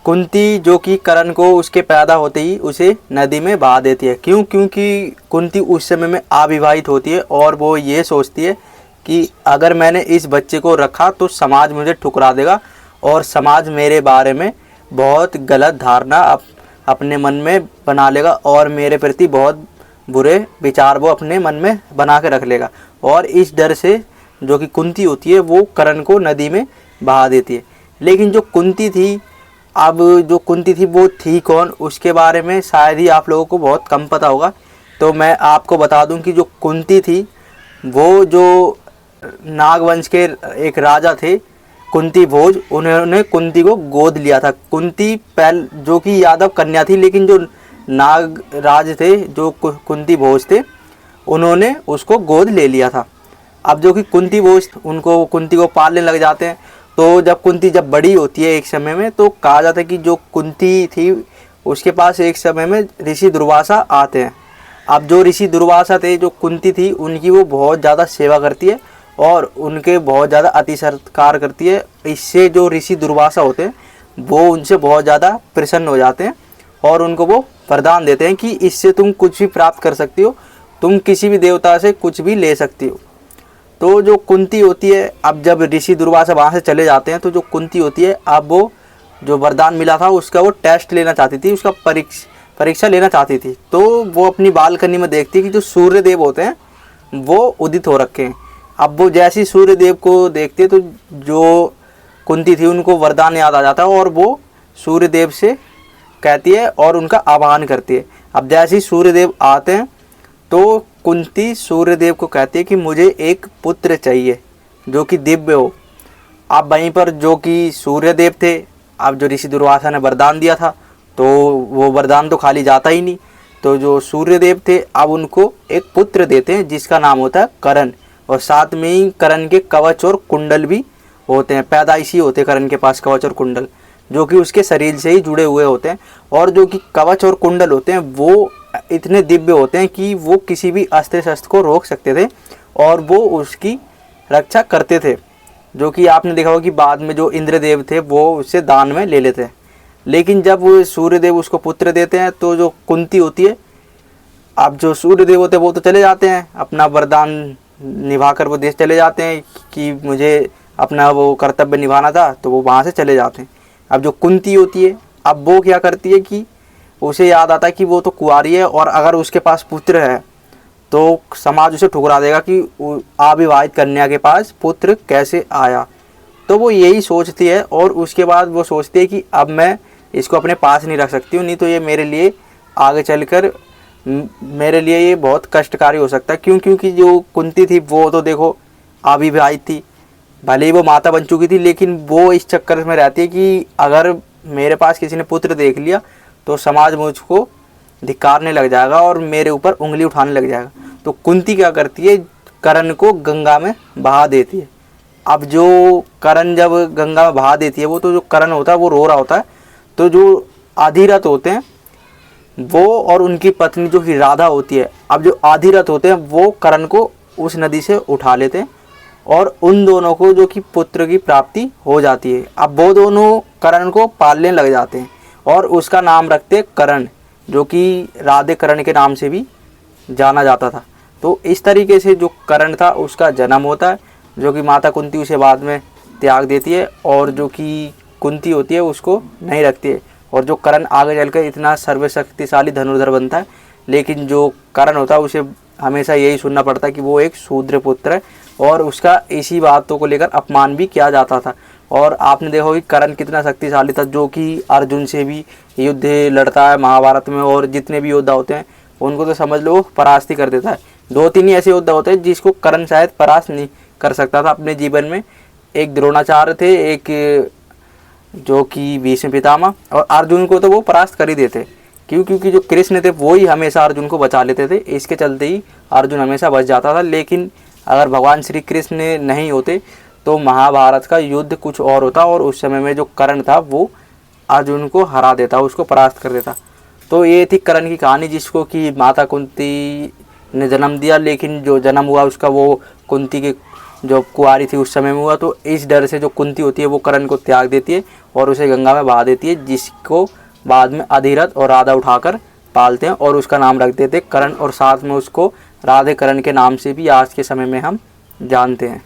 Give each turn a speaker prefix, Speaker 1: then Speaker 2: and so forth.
Speaker 1: कुंती जो कि कर्ण को उसके पैदा होते ही उसे नदी में बहा देती है। क्यों? क्योंकि कुंती उस समय में अविवाहित होती है और वो ये सोचती है कि अगर मैंने इस बच्चे को रखा तो समाज मुझे ठुकरा देगा और समाज मेरे बारे में बहुत गलत धारणा अपने मन में बना लेगा और मेरे प्रति बहुत बुरे विचार वो अपने मन में बना के रख लेगा। और इस डर से जो कि कुंती होती है वो कर्ण को नदी में बहा देती है। लेकिन जो कुंती थी, अब जो कुंती थी वो थी कौन, उसके बारे में शायद ही आप लोगों को बहुत कम पता होगा। तो मैं आपको बता दूं कि जो कुंती थी वो जो नागवंश के एक राजा थे कुंती भोज, उन्होंने कुंती को गोद लिया था। कुंती जो कि यादव कन्या थी, लेकिन जो नागराज थे जो कुंती भोज थे उन्होंने उसको गोद ले लिया था। अब जो कि कुंती भोज कुंती को पालने लग जाते हैं। तो जब कुंती बड़ी होती है एक समय में, तो कहा जाता है कि जो कुंती थी उसके पास एक समय में ऋषि दुर्वासा आते हैं। अब जो ऋषि दुर्वासा थे, जो कुंती थी उनकी वो बहुत ज़्यादा सेवा करती है और उनके बहुत ज़्यादा अति सत्कार करती है। इससे जो ऋषि दुर्वासा होते हैं वो उनसे बहुत ज़्यादा प्रसन्न हो जाते हैं और उनको वो वरदान देते हैं कि इससे तुम कुछ भी प्राप्त कर सकती हो, तुम किसी भी देवता से कुछ भी ले सकती हो। तो जो कुंती होती है, अब जब ऋषि दुर्वासा वहाँ से चले जाते हैं तो जो कुंती होती है, अब वो जो वरदान मिला था उसका वो टेस्ट लेना चाहती थी, उसका परीक्षा लेना चाहती थी। तो वो अपनी बालकनी में देखती है कि जो सूर्य देव होते हैं वो उदित हो रखे हैं। अब वो जैसे सूर्य देव को देखती है तो जो कुंती थी उनको वरदान याद आ जाता है और वो सूर्य देव से कहती है और उनका आह्वान करती है। अब जैसे ही सूर्य देव आते हैं तो कुंती सूर्य देव को कहती है कि मुझे एक पुत्र चाहिए जो कि दिव्य हो। अब वहीं पर जो कि सूर्य देव थे, अब जो ऋषि दुर्वासा ने वरदान दिया था तो वो वरदान तो खाली जाता ही नहीं। तो जो सूर्य देव थे अब उनको एक पुत्र देते हैं जिसका नाम होता है कर्ण, और साथ में ही कर्ण के कवच और कुंडल भी होते हैं, पैदाइशी होते हैं कर्ण के पास कवच और कुंडल, जो कि उसके शरीर से ही जुड़े हुए होते हैं। और जो कि कवच और कुंडल होते हैं वो इतने दिव्य होते हैं कि वो किसी भी अस्त्र शस्त्र को रोक सकते थे और वो उसकी रक्षा करते थे। जो कि आपने देखा होगा कि बाद में जो इंद्रदेव थे वो उससे दान में ले लेते हैं। लेकिन जब वो सूर्यदेव उसको पुत्र देते हैं तो जो कुंती होती है, अब जो सूर्यदेव होते हैं वो तो चले जाते हैं, अपना वरदान निभाकर वो देश चले जाते हैं कि मुझे अपना वो कर्तव्य निभाना था, तो वो वहाँ से चले जाते हैं। अब जो कुंती होती है, अब वो क्या करती है कि उसे याद आता है कि वो तो कुंवारी है और अगर उसके पास पुत्र है तो समाज उसे ठुकरा देगा कि अविवाहित कन्या के पास पुत्र कैसे आया। तो वो यही सोचती है और उसके बाद वो सोचती है कि अब मैं इसको अपने पास नहीं रख सकती हूँ, नहीं तो ये मेरे लिए आगे चलकर मेरे लिए ये बहुत कष्टकारी हो सकता है। क्योंकि जो कुंती थी वो तो देखो अविवाहित थी, भले ही वो माता बन चुकी थी, लेकिन वो इस चक्कर में रहती है कि अगर मेरे पास किसी ने पुत्र देख लिया तो समाज मुझको धिक्कारने लग जाएगा और मेरे ऊपर उंगली उठाने लग जाएगा। तो कुंती क्या करती है, कर्ण को गंगा में बहा देती है। अब जो कर्ण जब गंगा में बहा देती है वो, तो जो कर्ण होता है वो रो रहा होता है। तो जो आधिरथ होते हैं वो और उनकी पत्नी जो कि राधा होती है, अब जो आधिरथ होते हैं वो कर्ण को उस नदी से उठा लेते हैं और उन दोनों को जो कि पुत्र की प्राप्ति हो जाती है। अब वो दोनों कर्ण को पालने लग जाते हैं और उसका नाम रखते हैं कर्ण, जो कि राधे कर्ण के नाम से भी जाना जाता था। तो इस तरीके से जो कर्ण था उसका जन्म होता है, जो कि माता कुंती उसे बाद में त्याग देती है और जो कि कुंती होती है उसको नहीं रखती है। और जो कर्ण आगे चलकर इतना सर्वशक्तिशाली धनुर्धर बनता है, लेकिन जो कर्ण होता है उसे हमेशा यही सुनना पड़ता है कि वो एक शूद्र पुत्र है और उसका इसी बातों को लेकर अपमान भी किया जाता था। और आपने देखा कि कर्ण कितना शक्तिशाली था, जो कि अर्जुन से भी युद्ध लड़ता है महाभारत में, और जितने भी योद्धा होते हैं उनको तो समझ लो परास्त ही कर देता है। 2-3 ही ऐसे योद्धा होते हैं जिसको कर्ण शायद परास्त नहीं कर सकता था अपने जीवन में। एक द्रोणाचार्य थे, एक जो कि भीष्म पितामह, और अर्जुन को तो वो परास्त कर ही देते। क्योंकि जो कृष्ण थे वो ही हमेशा अर्जुन को बचा लेते थे, इसके चलते ही अर्जुन हमेशा बच जाता था। लेकिन अगर भगवान श्री कृष्ण नहीं होते तो महाभारत का युद्ध कुछ और होता और उस समय में जो कर्ण था वो अर्जुन को हरा देता, उसको परास्त कर देता। तो ये थी कर्ण की कहानी, जिसको कि माता कुंती ने जन्म दिया, लेकिन जो जन्म हुआ उसका वो कुंती के जो कुंवारी थी उस समय में हुआ। तो इस डर से जो कुंती होती है वो कर्ण को त्याग देती है और उसे गंगा में बहा देती है, जिसको बाद में अधिरथ और राधा उठाकर पालते हैं और उसका नाम रख देते हैं करण, और साथ में उसको राधे करण के नाम से भी आज के समय में हम जानते हैं।